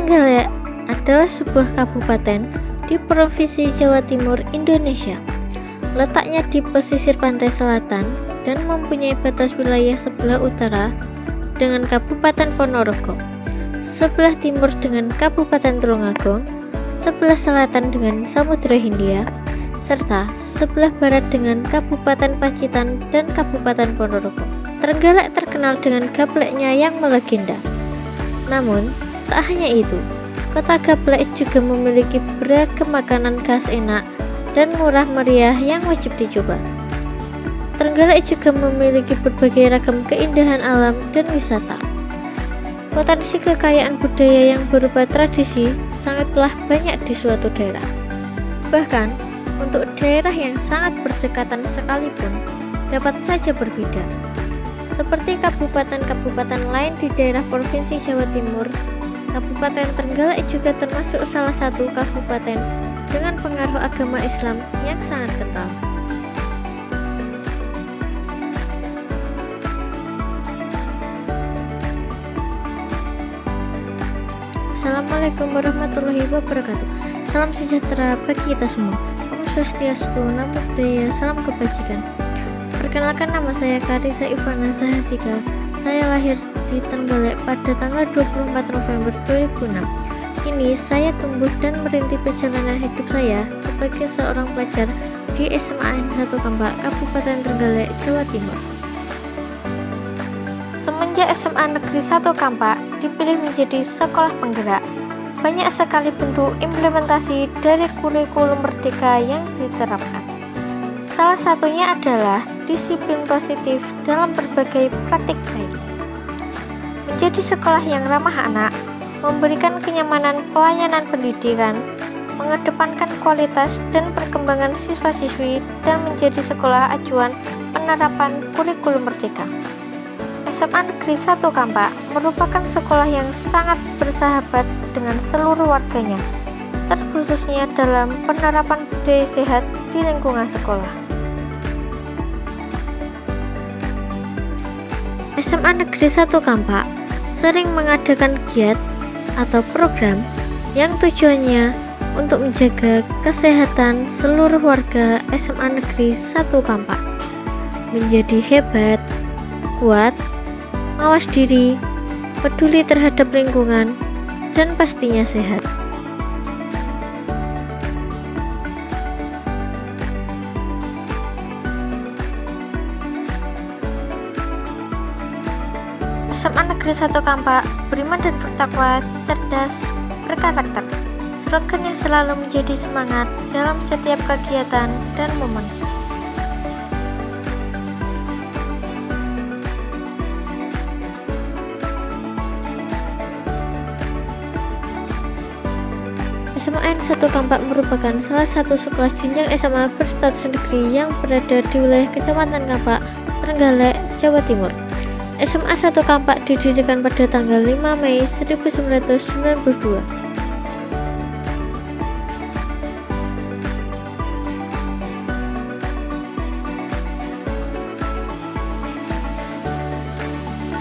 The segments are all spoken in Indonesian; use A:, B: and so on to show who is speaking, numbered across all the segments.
A: Trenggalek adalah sebuah kabupaten di Provinsi Jawa Timur, Indonesia. Letaknya di pesisir pantai selatan dan mempunyai batas wilayah sebelah utara dengan Kabupaten Ponorogo, sebelah timur dengan Kabupaten Tulungagung, sebelah selatan dengan Samudra Hindia, serta sebelah barat dengan Kabupaten Pacitan dan Kabupaten Ponorogo. Trenggalek terkenal dengan gapleknya yang melegenda. Namun, tak hanya itu, kota Gaplek juga memiliki beragam makanan khas enak dan murah meriah yang wajib dicoba. Trenggalek juga memiliki berbagai ragam keindahan alam dan wisata. Potensi kekayaan budaya yang berupa tradisi sangatlah banyak di suatu daerah. Bahkan, untuk daerah yang sangat berdekatan sekalipun dapat saja berbeda. Seperti kabupaten-kabupaten lain di daerah Provinsi Jawa Timur, Kabupaten Trenggalek juga termasuk salah satu kabupaten dengan pengaruh agama Islam yang sangat kental. Assalamualaikum warahmatullahi wabarakatuh. Salam sejahtera bagi kita semua. Om Swastiastu, Namo Buddhaya, salam kebajikan. Perkenalkan, nama saya Karisa Ivana Sahasika. Saya lahir di Trenggalek pada tanggal 24 November 2006. Kini saya tumbuh dan merintis perjalanan hidup saya sebagai seorang pelajar di SMA N1 Kampak, Kabupaten Trenggalek, Jawa Timur. Semenjak SMA Negeri 1 Kampak dipilih menjadi sekolah penggerak, banyak sekali bentuk implementasi dari kurikulum merdeka yang diterapkan. Salah satunya adalah disiplin positif dalam berbagai praktik baik. Menjadi sekolah yang ramah anak, memberikan kenyamanan pelayanan pendidikan, mengedepankan kualitas dan perkembangan siswa-siswi, dan menjadi sekolah acuan penerapan kurikulum merdeka. SMA Negeri 1 Kampak merupakan sekolah yang sangat bersahabat dengan seluruh warganya, terkhususnya dalam penerapan budaya sehat di lingkungan sekolah. SMA Negeri 1 Kampak sering mengadakan giat atau program yang tujuannya untuk menjaga kesehatan seluruh warga SMA Negeri 1 Kampak menjadi hebat, kuat, mawas diri, peduli terhadap lingkungan, dan pastinya sehat. SMA Negeri 1 Kampak beriman dan bertakwa, cerdas, berkarakter. Slogan yang selalu menjadi semangat dalam setiap kegiatan dan momen. SMA N1 Kampak merupakan salah satu sekolah jenjang SMA berstatus negeri yang berada di wilayah Kecamatan Kampak, Trenggalek, Jawa Timur. SMA 1 Kampak didirikan pada tanggal 5 Mei 1992.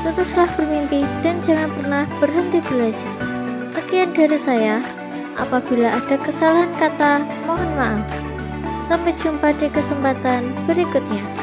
A: Teruslah bermimpi dan jangan pernah berhenti belajar. Sekian dari saya. Apabila ada kesalahan kata, mohon maaf. Sampai jumpa di kesempatan berikutnya.